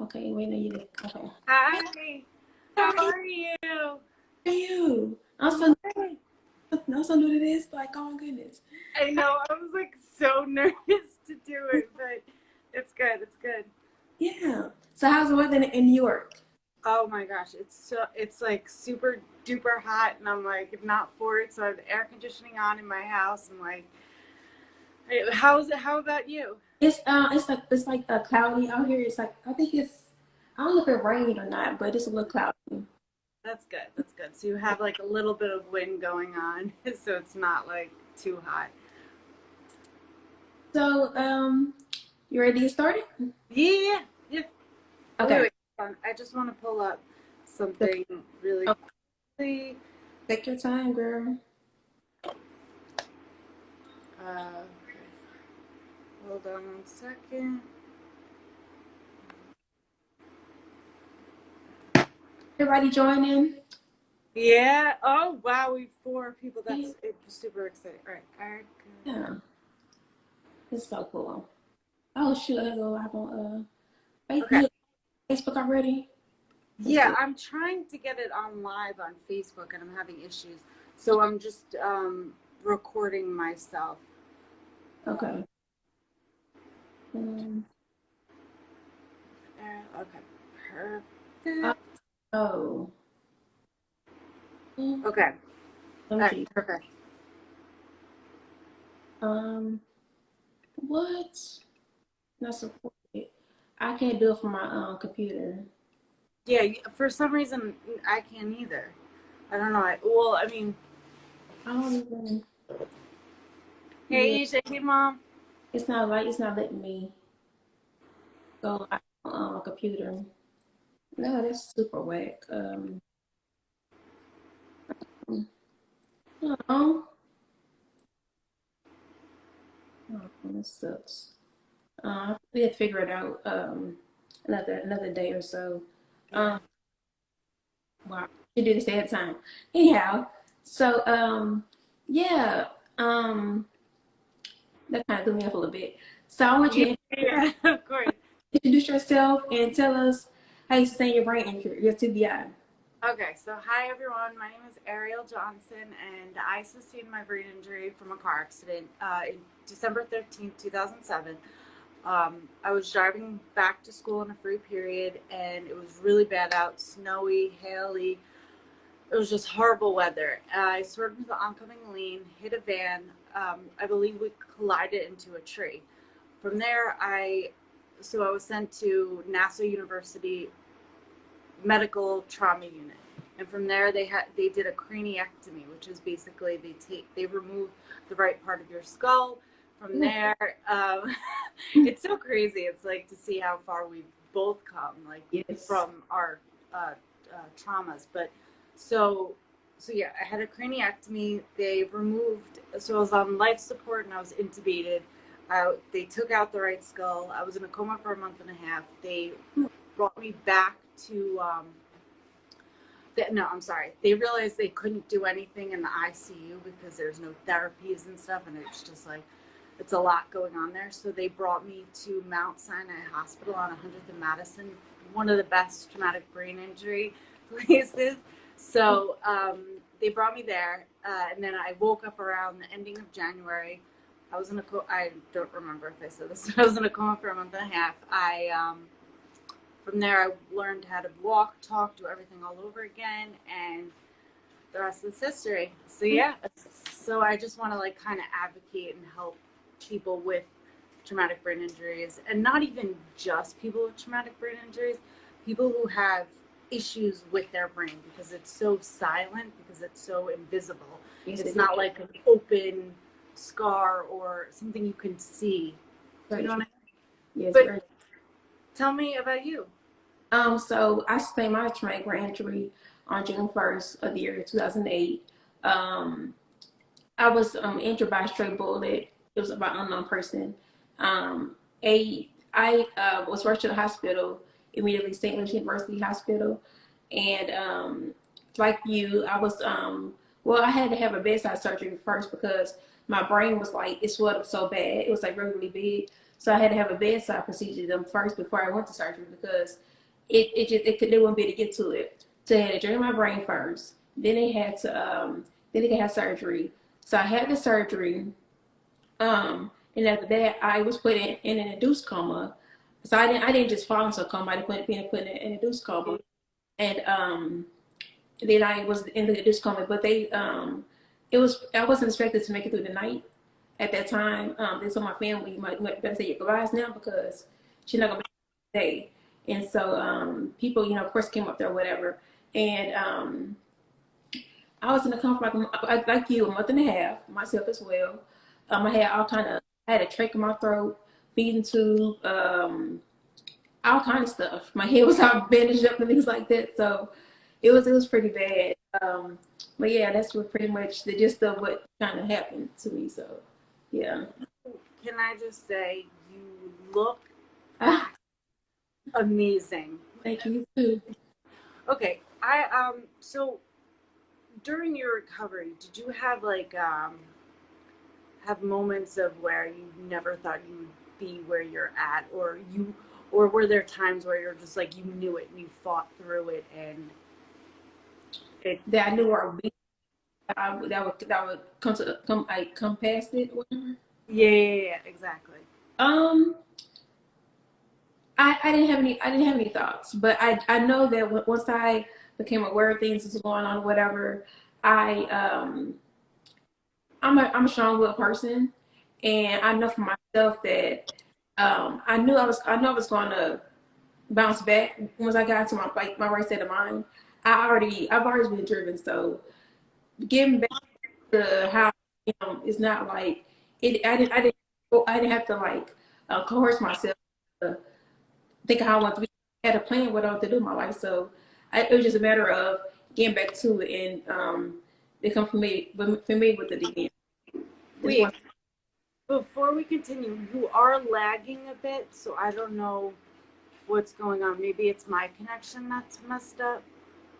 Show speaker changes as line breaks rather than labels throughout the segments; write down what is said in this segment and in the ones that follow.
Okay, wait, no, you did. Okay.
Hi, how are you?
How are you? I'm so new to this. Like, oh my goodness.
I know, I was like so nervous to do it, but it's good, it's good.
Yeah. So how's the weather in New York?
Oh my gosh, it's like super duper hot, and I'm like not for it, so I have the air conditioning on in my house. I'm like, hey, how's it? How about you?
It's like cloudy out here. It's like I think I don't know if it rained or not, but it's a little cloudy.
That's good, that's good. So you have like a little bit of wind going on, so it's not like too hot.
So you ready to get started?
Yeah, yeah.
Okay.
Wait, I just want to pull up something really
Oh,
quickly.
take your time, girl.
Okay. Hold on 1 second.
Everybody join in.
Yeah. Oh wow, we have 4 people.
Okay.
That's super exciting. All right. All right. Good.
Yeah, it's so cool. Oh shoot, I gotta go live on
Okay.
Facebook already. Let's
Yeah,
see.
I'm trying to get it on live on Facebook, and I'm having issues. So I'm just recording myself.
Okay. Um,
Okay.
uh,
Perfect.
oh.
Okay.
Let
All
me
right.
see.
Perfect.
Um, what? Not supported. I can't do it from my computer.
Yeah. For some reason, I can't either. I don't know. I mean,
I don't even. Yeah,
hey, Isha, hey, mom.
it's not letting me go live on my computer. No, that's super whack. Oh, oh, this sucks. We have to figure it out another day or so.
Yeah.
Um, wow, you do this ahead of time. Anyhow, so yeah, um, that kind of threw me off a little bit. So I want
Yeah.
you to
Yeah. Of course.
introduce yourself and tell us how you sustain your brain injury, your TBI.
Okay, so hi everyone. My name is Ariel Johnson, and I sustained my brain injury from a car accident in December 13th, 2007. I was driving back to school in a free period, and it was really bad out, snowy, haily. It was just horrible weather. I swerved into the oncoming lane, hit a van. I believe we collided into a tree. From there, I was sent to Nassau University medical trauma unit, and from there they did a craniectomy, which is basically they remove the right part of your skull. From there, it's so crazy. It's like to see how far we've both come, like
Yes.
from our traumas. But so so yeah, I had a craniectomy. They removed, so I was on life support and I was intubated. They took out the right skull. I was in a coma for a month and a half. They brought me back to no, I'm sorry. They realized they couldn't do anything in the ICU because there's no therapies and stuff, and it's just like it's a lot going on there. So they brought me to Mount Sinai Hospital on 100th and Madison, one of the best traumatic brain injury places. So they brought me there, and then I woke up around the ending of January. I don't remember if I said this, but I was in a coma for a month and a half. From there, I learned how to walk, talk, do everything all over again, and the rest is history. So yeah, so I just want to like kind of advocate and help people with traumatic brain injuries, and not even just people with traumatic brain injuries, people who have issues with their brain because it's so silent, because it's so invisible.
Yes,
It's
it is.
not like an open scar or something you can see. You
Very
know what
true.
I mean?
Yes,
But
very.
tell me about you.
So I sustained my traumatic brain injury on June 1st of the year 2008. Um, I was injured by a stray bullet. It was by an unknown person. I was rushed to the hospital immediately, St. Louis University Hospital, and like you, I was well, I had to have a bedside surgery first because my brain was like it swelled up so bad. It was like really, really big. So I had to have a bedside procedure them first before I went to surgery because they wouldn't be able to get to it. So they had to drain my brain first. Then they could have surgery. So I had the surgery. And after that, I was put in an induced coma. So I didn't just fall into a coma. I put in an induced coma, and then I was in the induced coma. But it was I wasn't expected to make it through the night at that time. They told my family, you might better say your goodbyes now because she's not gonna be today. And so people, of course, came up there, or whatever. And I was in the coma for like you, a month and a half, myself as well. I had a trach in my throat, feeding tube, all kind of stuff. My head was all bandaged up and things like that. So it was pretty bad. But yeah, that's what pretty much the gist of what kind of happened to me. So yeah.
Can I just say, you look
Ah,
amazing.
thank you too.
Okay, so during your recovery, did you have have moments of where you never thought you would be where you're at, or were there times where you're just like you knew it and you fought through it and it?
That I knew I would be. That would come past it. Or whatever.
Yeah, exactly.
Um, I didn't have any thoughts, but I know that once I became aware of things that's going on, whatever, I I'm a strong-willed person, and I know for myself that I know I was going to bounce back once I got to my right state of mind. I've always been driven, so getting back to how it's not like it. I didn't have to like coerce myself to think of how I want to be. I had a plan what I want to do in my life, so it was just a matter of getting back to it and become familiar with it again. Just
Wait,
want
before we continue, you are lagging a bit, so I don't know what's going on. Maybe it's my connection that's messed up.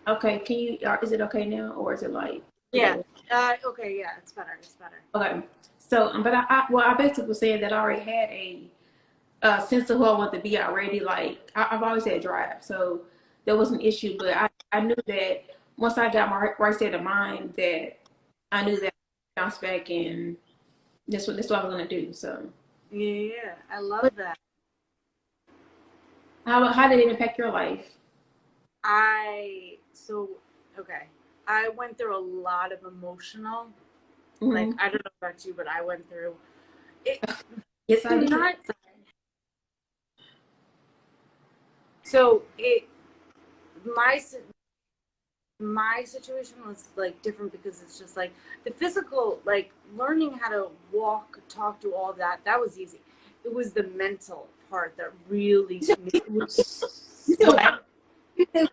okay. Can you? Is it okay now, or is it like
Yeah.
today?
Okay. Yeah. It's better. It's better.
Okay. So, but I basically was saying that I already had a sense of who I want to be already. Like I've always had drive, so there was an issue. But I knew that once I got my right state of mind, that I knew that I bounce back, and that's what I was gonna do. So,
Yeah. I
but
love that.
how did it impact your life?
I so okay. I went through a lot of emotional. Like
Hmm.
I don't know about you, but I went through it.
Yes, I did.
Not so it. My my situation was like different because it's just like the physical, like learning how to walk, talk, do all that. That was easy. It was the mental part that really it
You
was
said
what.
you said,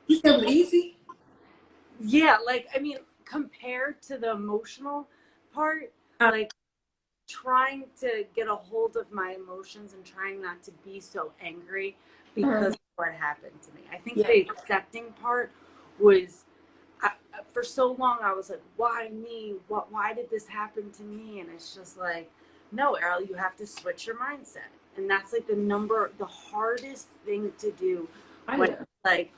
you said it was easy.
Yeah, like I mean, compared to the emotional part,
Uh,
like trying to get a hold of my emotions and trying not to be so angry
uh,
because of what happened to me. I think
yeah,
the accepting part was I, for so long I was like, why me? Why did this happen to me? And it's just like, no, Errol, you have to switch your mindset. And that's like the hardest thing to do when
yeah.
like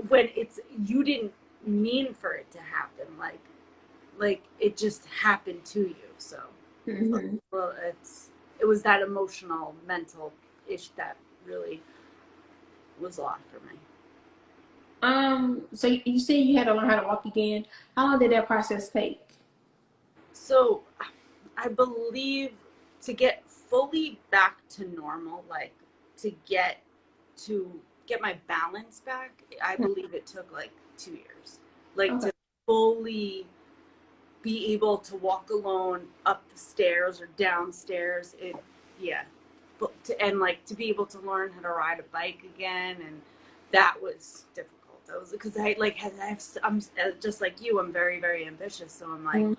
when it's you didn't mean for it to happen. Like it just happened to you. So
Hmm.
well, it was that emotional, mental ish that really was a lot for me.
So you said you had to learn how to walk again. How long did that process take?
So I believe to get fully back to normal, like to to get my balance back, I believe it took like 2 years. Like
Okay.
to fully be able to walk alone up the stairs or downstairs. It yeah. But and like to be able to learn how to ride a bike again, and that was difficult. That was because I like I'm just like you. I'm very ambitious, so I'm like
Mm-hmm.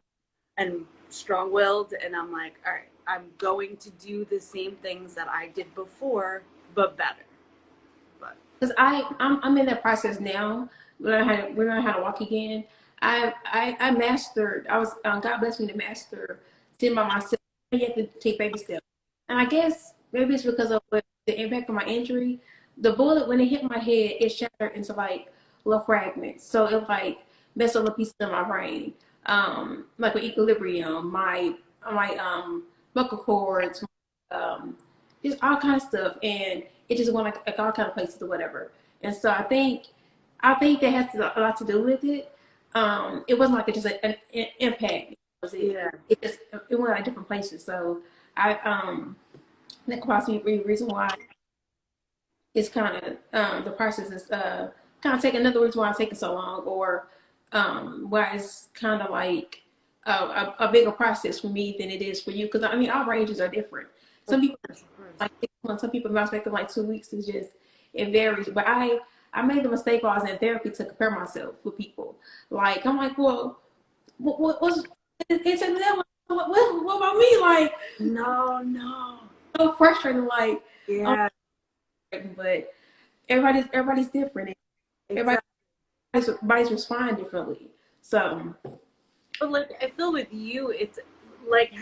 and strong-willed, and I'm like, all right, I'm going to do the same things that I did before but better. But
Because I'm in that process now. We learn how to walk again. I mastered. I was God blessed me to master sitting by myself. You have to take baby steps, and I guess maybe it's because of the impact of my injury, the bullet, when it hit my head, it shattered into like little fragments. So it like messed up little pieces of my brain. Like with equilibrium, my vocal cords, just all kind of stuff, and it just went like all kind of places or whatever. And so I think that has a lot to do with it. It wasn't like it just an impact.
Yeah.
It went like different places. So I that could possibly be the reason why it's kind of the process is kind of taking another reason why it's taking so long, or why it's kind of like a bigger process for me than it is for you. Because I mean, our ranges are different. Some
Of
people
course, of course.
like 6 months, some people expect like 2 weeks. Is just it varies. But I made the mistake while I was in therapy to compare myself with people. Like I'm like, well, what's it's in them. What about me? Like,
No, no.
so frustrating. Like, I'm
Yeah,
frustrating, but everybody's different.
exactly.
Everybody's respond differently. So
But like, I feel with you, it's like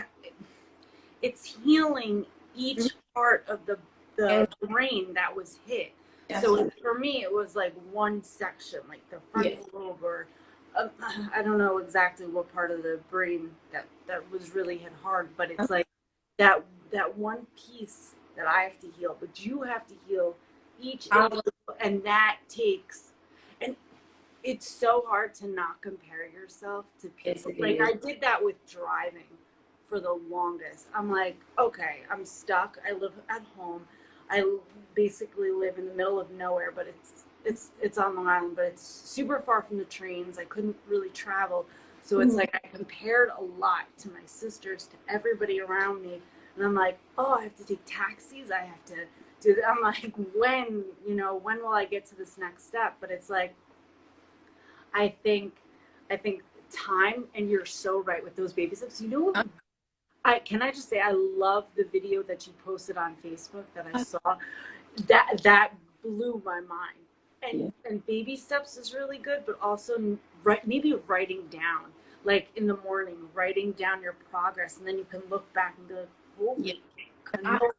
it's healing each part of the
and
brain that was hit.
that's
So for me, it was like one section, like the
yeah.
frontal lobe, or uh, I don't know exactly what part of the brain that was really hit hard, but it's like that that one piece that I have to heal, but you have to heal each
I,
individual, and that takes. And it's so hard to not compare yourself to
yes,
people.
it
Like
is.
I did that with driving for the longest. I'm like, okay, I'm stuck. I live at home. I basically live in the middle of nowhere, but it's on Long Island, but it's super far from the trains. I couldn't really travel. So it's
Mhm.
like I compared a lot to my sisters, to everybody around me. And I'm like, oh, I have to take taxis. I have to do that. I'm like, when will I get to this next step? But it's like, I think I think time, and you're so right with those baby steps. You know, I just say I love the video that you posted on Facebook that I saw. That blew my mind.
Yeah.
And baby steps is really good, but also maybe writing down, like in the morning, writing down your progress, and then you can look back and be like,
Yeah.
holy
I,
cannoli.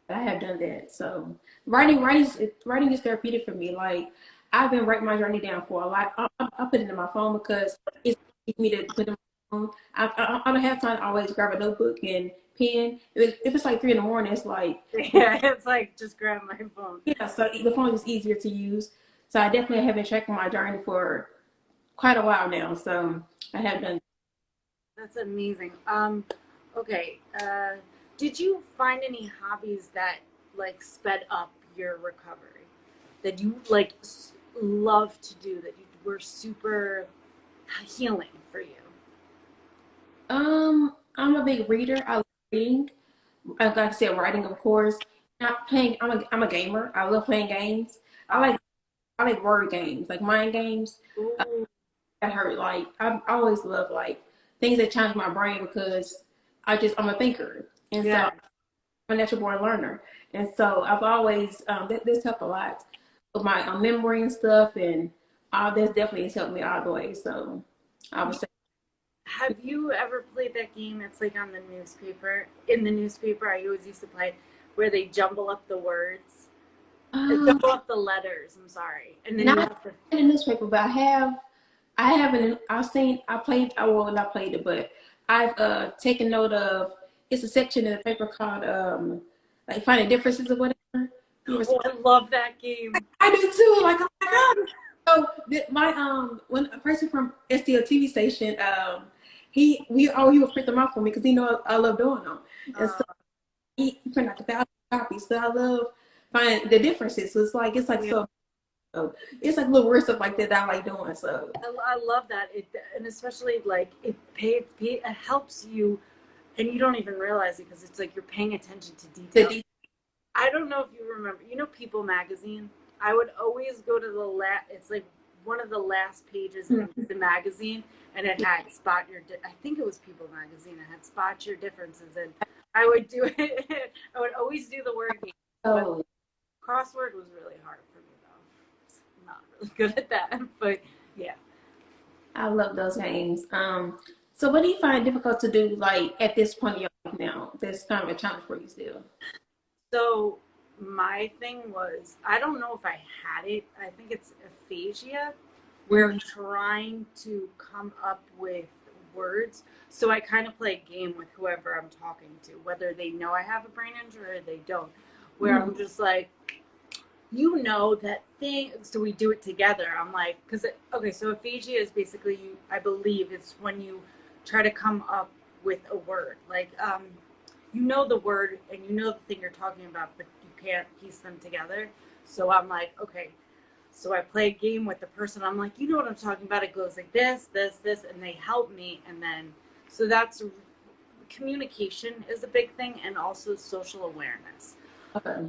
I have done that. So writing is therapeutic for me. Like I've been writing my journey down for a lot. I put it in my phone because it's easy for me to put it in my phone. I don't have time to always grab a notebook and pen. If it's like 3 in the morning, it's like
Yeah, it's like just grab my phone.
yeah. So the phone is easier to use. So I definitely have been tracking my journey for quite a while now. So I have done.
That's amazing. Okay. Did you find any hobbies that like sped up your recovery, that you like love to do, that you were super healing for you?
I'm a big reader. I love reading. Like I said, writing, of course. Not playing. I'm a gamer. I love playing games. I
Oh,
like I like word games, like mind games.
ooh,
That hurt. Like I always love like things that challenge my brain because I'm a thinker, and so
yeah.
I'm a natural born learner, and so I've always this helped a lot with my memory and stuff, and all this definitely has helped me all the way. So I would say,
Have you ever played that game that's like on the newspaper? In the newspaper, I always used to play where they jumble up the words,
um,
jumble up the letters. I'm sorry, and then you
not
have to.
in the newspaper, but I haven't. I've seen. I played. I well, not played it, but I've taken note of. It's a section in the paper called like finding differences or whatever.
Oh, I love that game.
I do too. Like oh my god. So my when a person from STL TV station he would print them out for me because he know I love doing them, and
Uh,
so he printed like 1,000 copies. So I love finding the differences. So it's like
yeah.
so it's like little weird stuff like that I like doing. So
I love that. And especially like it helps you, and you don't even realize it because it's like you're paying attention to detail.
the
I don't know if you remember, People magazine. I would always go to the it's like one of the last pages in the magazine, and it had spot your. I think it was People magazine. It had spot your differences, and I would do it. I would always do the word game, but
so
crossword was really hard for me though. I'm not really good at that, but yeah.
I love those games. So what do you find difficult to do like at this point in your life now? That's kind of a challenge for you still.
So my thing was, I don't know if I had it. I think it's aphasia. We're
Mm-hmm.
trying to come up with words. So I kind of play a game with whoever I'm talking to, whether they know I have a brain injury or they don't, where
Mm-hmm.
I'm just like, you know that thing, so we do it together. I'm like, because okay, so aphasia is basically, you, I believe it's when you try to come up with a word, like you know the word and you know the thing you're talking about, but you can't piece them together. So I'm like, okay, so I play a game with the person. I'm like, you know what I'm talking about, it goes like this, and they help me. And then so that's, communication is a big thing, and also social awareness,
Okay.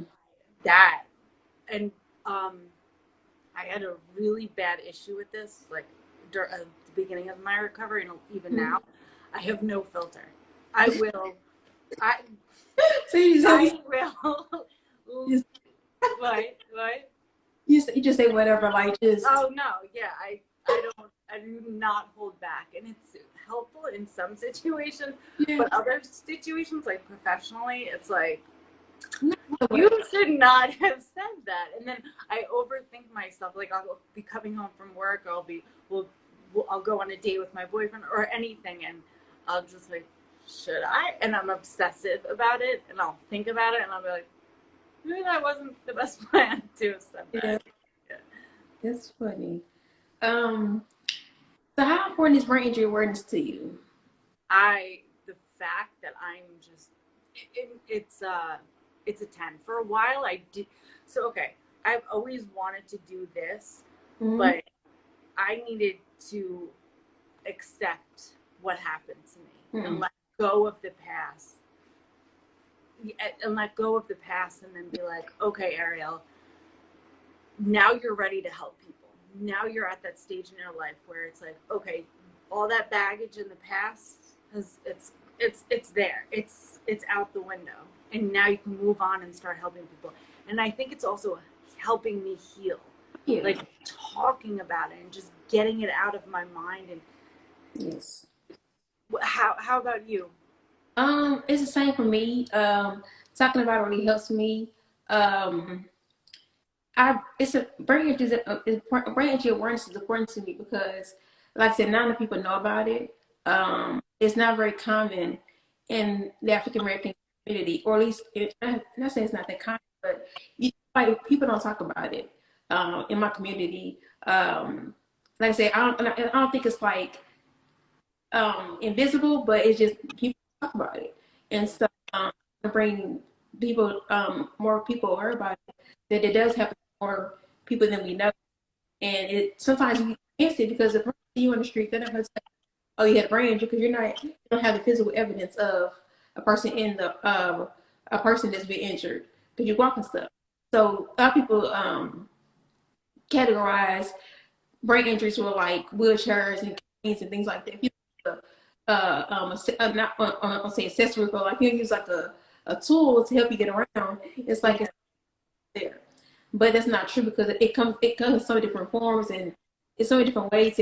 that. And um I had a really bad issue with this, like at the beginning of my recovery, and even
Mm-hmm.
now, I have no filter. I will, I,
So you just,
I will.
you just
What?
you just say whatever, like just
Oh no, yeah, I do not hold back, and it's helpful in some situations,
yeah.
but other situations, like professionally, it's like,
No,
you should not have said that. And then I overthink myself. Like, I'll be coming home from work, I'll go on a date with my boyfriend or anything, and I'll just like, should I? And I'm obsessive about it, and I'll think about it, and I'll be like, maybe that wasn't the best plan to have said
yeah,
that. Yeah.
that's funny. Um, so how important is brain injury awareness to you?
The fact that I'm just, it's a 10. For a while, I did. So, okay, I've always wanted to do this,
Mm-hmm.
but I needed to accept what happened to me and
Mm-hmm.
let go of the past, and let go of the past, and then be like, okay, Ariel, now you're ready to help people. Now you're at that stage in your life where it's like, okay, all that baggage in the past has, it's there. It's out the window. And now you can move on and start helping people. And I think it's also helping me heal.
Yeah.
Like, talking about it and just getting it out of my mind. And
Yes.
how about you?
It's the same for me. Talking about it really helps me. Um, I it's a brain injury awareness is important to me because, like I said, not enough people know about it. It's not very common in the African American community, or at least I'm not saying it's not that common, but like people don't talk about it. In my community, like I said, I don't think it's like invisible, but it's just people talk about it, and so to bring people more people aware about it, that it does happen to more people than we know, and it sometimes you can't see it because if you on the street, they're not going to say, "Oh, you had a brain injury," because you don't have the physical evidence of a person that's been injured because you walk and stuff. So a lot of people categorize brain injuries were like wheelchairs and canes and things like that. If you not on say accessory, but like you use like a tool to help you get around, it's like
Yeah,
it's there. But that's not true because it comes in so many different forms and it's so many different ways.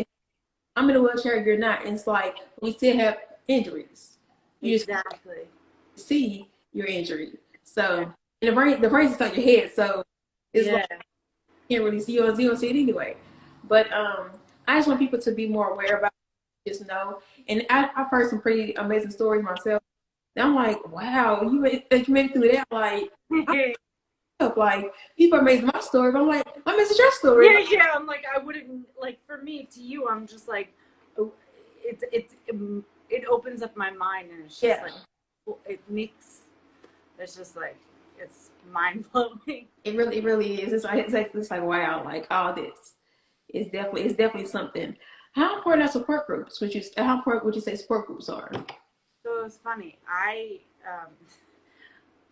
I'm in a wheelchair, you're not. And it's like we still have injuries. You just
exactly.
see your injury.
Yeah.
So and the brain's inside your head, so it's like
Yeah.
you can't really see you don't see it anyway. But I just want people to be more aware about it, just know. And I've heard some pretty amazing stories myself. And I'm like, wow, you made it through that. Like, I like people are amazing my story, but I'm like, I'm amazing your story.
Yeah,
Like,
yeah. I'm like, I wouldn't, like, for me, to you, I'm just like, oh, it opens up my mind, and it's just
yeah,
like, it makes, it's just like, it's mind blowing.
it really is. It's like wow, like all this it's definitely something. How important are support groups? How important would you say support groups are?
So it was funny.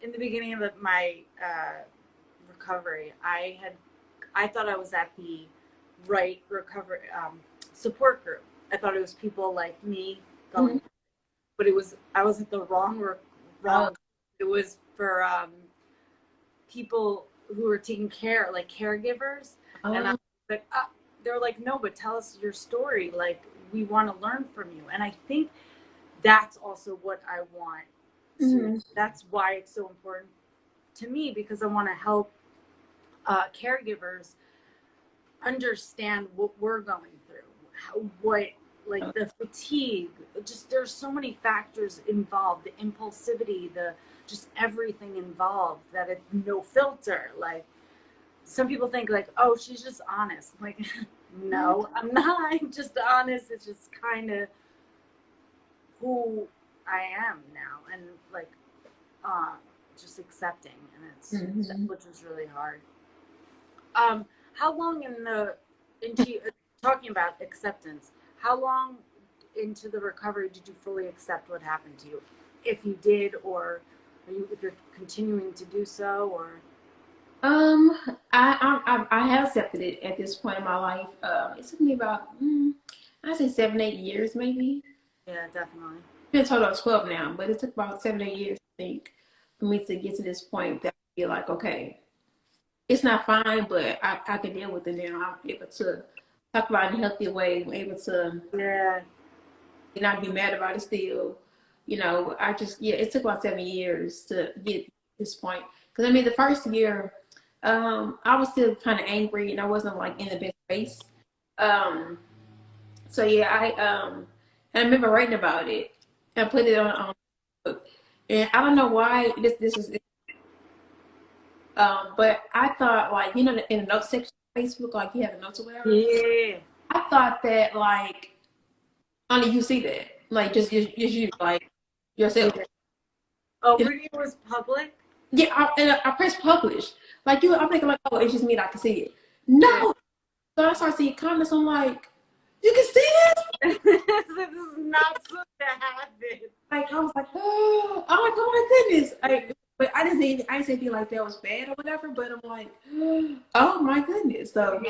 In the beginning of my recovery, I thought I was at the right recovery support group. I thought it was people like me
Mm-hmm.
going, but I was at the
Oh,
wrong. It was for people who were taking care, like caregivers, and I
oh,
was like, they're like, no, but tell us your story. Like, we want to learn from you. And I think that's also what I want to.
mm-hmm.
That's why it's so important to me because I want to help caregivers understand what we're going through, what like the fatigue, just there's so many factors involved, the impulsivity, the just everything involved, that it's no filter. Like some people think like, oh, she's just honest. I'm like, no, I'm not. I'm just honest. It's just kind of who I am now, and like uh just accepting, and it's which is really hard. How long into talking about acceptance, how long into the recovery did you fully accept what happened to you, if you did, or if you're continuing to do so, or
Um, I have accepted it at this point in my life. It took me about I say 7, 8 years maybe.
yeah, definitely.
Been a total of 12 now, but it took about 7, 8 years I think for me to get to this point that I feel like okay, it's not fine, but I can deal with it now. I'm able to talk about it in a healthy way. I'm able to
Yeah.
not be mad about it still. I just yeah, it took about 7 years to get to this point. Because I mean, the first year, I was still kind of angry and I wasn't like in the best space. Um, so yeah, I remember writing about it and put it on Facebook. And I don't know why this was, but I thought like in the notes section of Facebook, like you have the notes or whatever.
Yeah.
I thought that like only you see that, like just you like yourself.
Yeah. Oh,
And,
really? It was public?
yeah, I pressed publish. Like I'm thinking like, oh, it's just me that I can see it.
Yeah.
No, so I start seeing comments. I'm like, you can see this.
This is not supposed to happen.
Like I was like, oh, I'm like, oh my goodness. But I didn't say anything like that was bad or whatever. But I'm like, oh my goodness. So,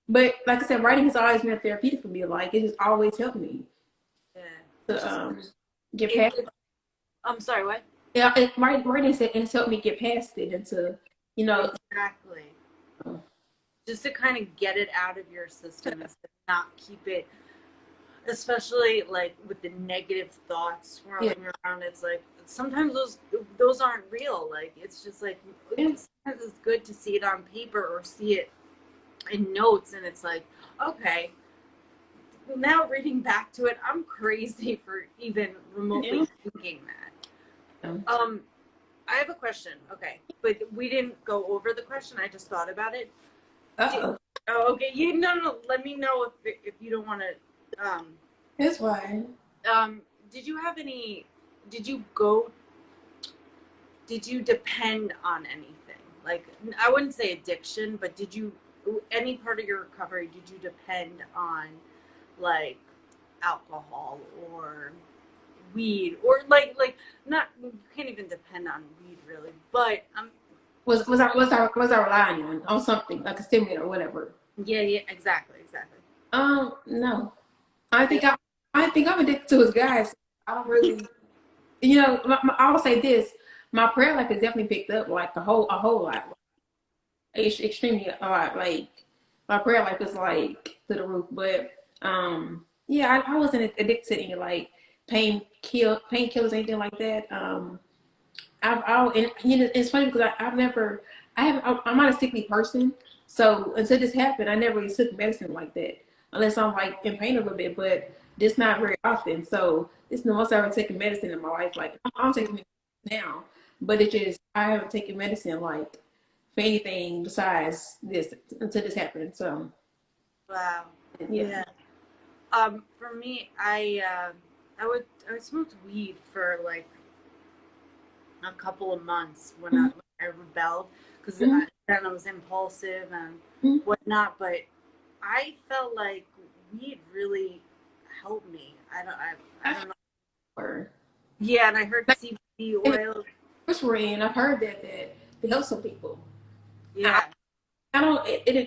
but like I said, writing has always been therapeutic for me. Like it just always helped me
Yeah.
to get
It,
past.
it, I'm sorry, what?
Yeah, writing has helped me get past it and to, you know,
Exactly. Just to kind of get it out of your system and not keep it, especially like with the negative thoughts
yeah,
swirling around. It's like sometimes those aren't real. Like it's just like sometimes it's good to see it on paper or see it in notes, and it's like, okay, now reading back to it, I'm crazy for even remotely thinking that. I have a question. Okay, but we didn't go over the question. I just thought about it.
uh-oh.
Oh, okay. No. Let me know if you don't want to.
That's fine.
Did you have any? Did you go? Did you depend on anything? Like I wouldn't say addiction, but did you any part of your recovery? Did you depend on like alcohol or weed or like not? You can't even depend on weed really, but
Was I relying on something like a stimulant or whatever?
yeah, exactly.
No. I think I'm addicted to his guys. I don't really, I will say this: my prayer life has definitely picked up like a whole lot, extremely a lot. Like my prayer life is like to the roof. But yeah, I wasn't addicted to any like painkillers, anything like that. And it's funny because I'm not a sickly person. So until this happened, I never really took medicine like that, unless I'm like in pain a little bit, but just not very often. So this is the most I've ever taken medicine in my life. Like I'm taking medicine now, but it just I haven't taken medicine like for anything besides this until this happened. So
Wow.
yeah.
Yeah. For me, I smoked weed for like a couple of months when I rebelled because
Mm-hmm.
then I was impulsive and
Mm-hmm.
whatnot. But I felt like weed really helped me. I don't know.
Or
Yeah, and I heard
like
CBD
in the
oil.
course we're in, I've heard that helps some people. I,
Yeah,
I don't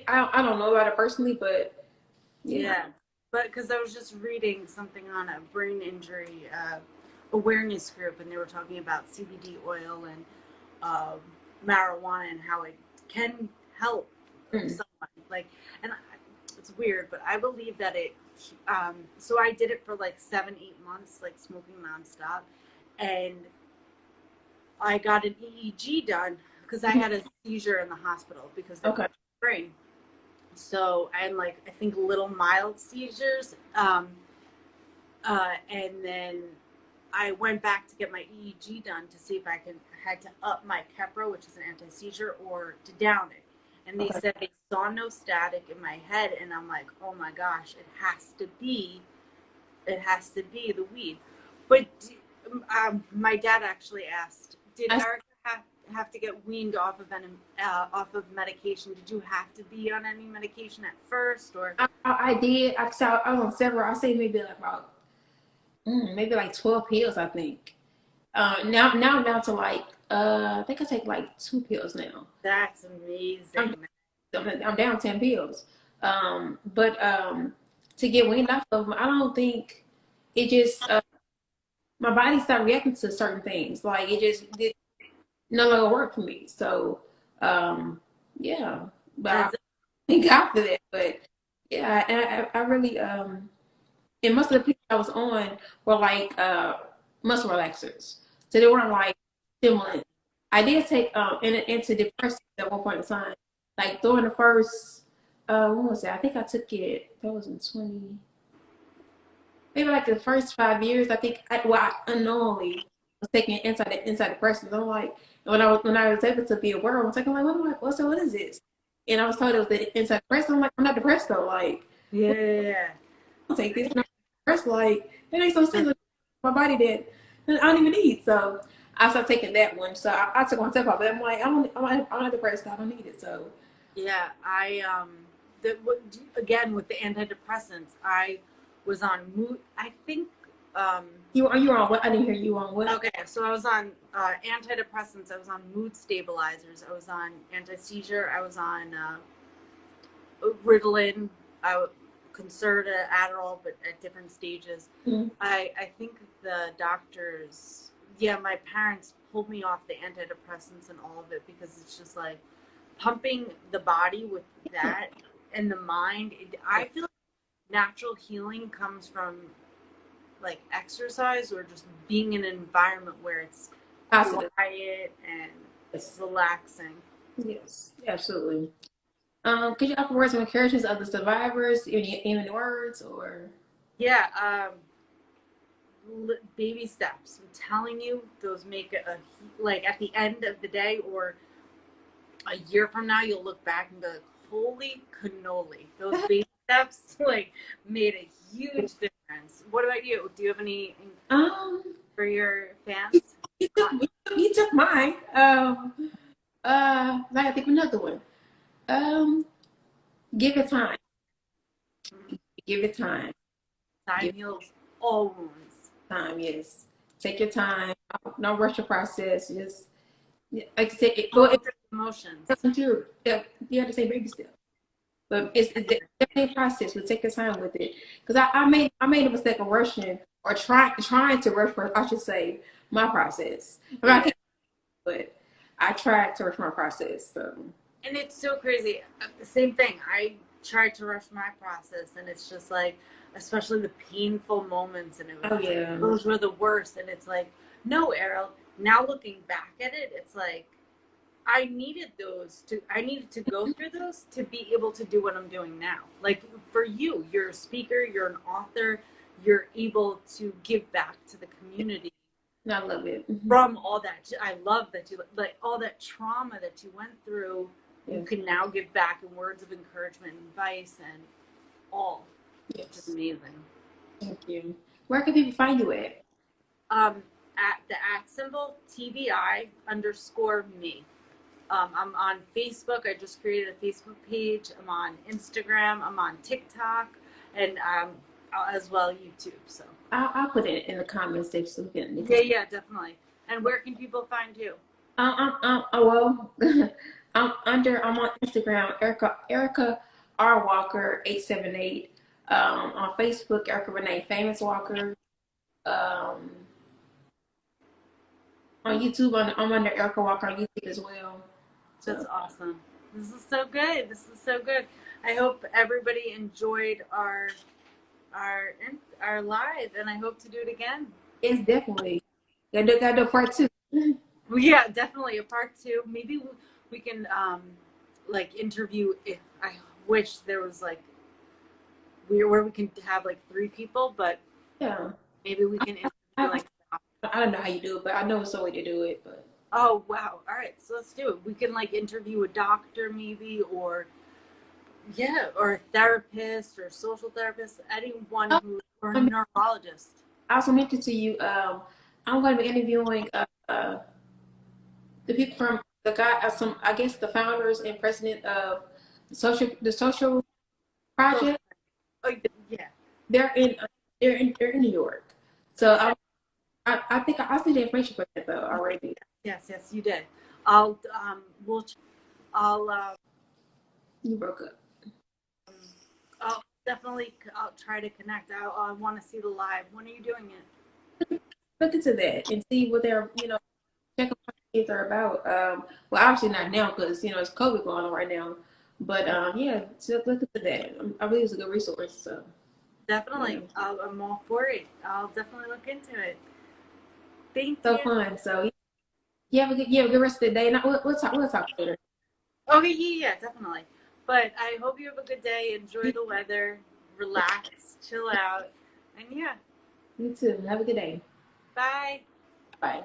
I don't know about it personally, but yeah.
yeah. But because I was just reading something on a brain injury awareness group, and they were talking about CBD oil and uh, marijuana and how it can help
Mm.
someone. Like, and it's weird, but I believe that it. So I did it for like 7, 8 months, like smoking nonstop, and I got an EEG done because I had a seizure in the hospital because they
Okay.
broke my brain. So I had like I think little mild seizures, and then I went back to get my EEG done to see if I had to up my Keppra, which is an anti-seizure, or to down it. And they
Okay.
said they saw no static in my head, and I'm like, oh my gosh, it has to be the weed. But my dad actually asked, did
I,
Erica have to get weaned off of medication? Did you have to be on any medication at first, or?
I did. I was on several. I say maybe like about maybe like 12 pills. I think. Now down to like I think I take like 2 pills now.
That's amazing.
I'm I'm down 10 pills. But to get weaned off of them, I don't think it just my body stopped reacting to certain things. Like it just did no longer work for me. So yeah, but I
That's
thank God for that. But yeah, and I really and most of the people I was on were like muscle relaxers, so they weren't like stimulant. I did take antidepressants at one point in time, like during the first when was that? I think I took it. That was in 20, maybe like the first 5 years. I think I unknowingly was taking antidepressants. I'm like, when I was able to be aware, I was like, what am I? What is this? And I was told it was the antidepressant. I'm like, I'm not depressed though. Like,
yeah.
I'll take this. And I'm depressed. Like, it makes no sense. Like, my body that I don't even need. So I started taking that one. So I took myself off. But I'm like, I'm not depressed. I don't need it. So
Yeah, the, again with the antidepressants, I was on mood. I think
you were on what? I didn't hear you on what?
okay, so I was on antidepressants. I was on mood stabilizers. I was on anti seizure. I was on Ritalin, Concerta, Adderall, but at different stages.
Mm-hmm.
I think the doctors, yeah, my parents pulled me off the antidepressants and all of it because it's just like pumping the body with that and the mind. I feel like natural healing comes from like exercise or just being in an environment where it's
Positive.
quiet and
Yes.
relaxing.
Yes. Absolutely. Could you offer words of encouragement to other survivors, even words or?
Yeah, baby steps. I'm telling you, those make like at the end of the day or a year from now, you'll look back and be like, holy cannoli. Those baby steps like made a huge difference. What about you? Do you have any
Um,
for your fans?
you took mine. I think another one. Um, give it time. Give it time.
Time
Give
heals all wounds.
it time. Yes. Take your time. Don't rush the process. Just like I said,
Go through emotions.
you have to say baby step. But it's definitely a process. We take your time with it. Because I made a mistake of rushing or trying to rush I should say my process. I mean, I
Yeah.
can't, but I tried to rush my process. So
And it's so crazy. The same thing. I tried to rush my process, and it's just like, especially the painful moments, and
oh yeah.
those were the worst. And it's like, no, Errol. Now looking back at it, it's like I needed to go through those to be able to do what I'm doing now. Like for you, you're a speaker, you're an author, you're able to give back to the community
I love it.
from all that. I love that you like all that trauma that you went through. You
Yes.
can now give back in words of encouragement and advice and all. It's
Yes.
amazing.
Thank you. Where can people find you at?
At the @ TBI _ me. I'm on Facebook. I just created a Facebook page. I'm on Instagram. I'm on TikTok, and as well YouTube. So
I'll put it in the comments section so we can.
yeah, definitely. And where can people find you?
Well, I'm on Instagram, Erica R Walker 878. On Facebook, Erica Renee Famous Walker. Um, on YouTube, I'm under Erica Walker on YouTube as well.
That's
So
awesome. This is so good. This is so good. I hope everybody enjoyed our live, and I hope to do it again.
it's definitely gotta do part two.
Well, yeah, definitely a part two. Maybe we can like interview if I wish there was like where we can have like three people, but
Yeah.
maybe we can interview
I,
like.
I don't know how you do it, but I know it's a way to do it. But
Oh wow! All right, so let's do it. We can like interview a doctor, maybe, or yeah, or a therapist or a social therapist, anyone who or a
um,
neurologist.
I also mentioned to you, I'm going to be interviewing the people from the guy, some I guess the founders and president of the social
So,
project.
oh, yeah.
They're in they're in New York. So I think I see the information for that though already.
Yes, you did. I'll we'll I'll
You broke up.
I'll definitely I'll try to connect. I want to see the live. When are you doing it?
Look into that and see what they're check out what they're about. Well, obviously not now because it's COVID going on right now. But yeah, so look into that. I believe it's a good resource. So yeah,
Definitely. I'm all for it. I'll definitely look into it. Thank
so
you.
fun. So you have a good rest of the day. And we'll talk later.
Okay, yeah, definitely. But I hope you have a good day. Enjoy the weather. Relax. Chill out. And yeah,
You too. Have a good day.
bye.
Bye.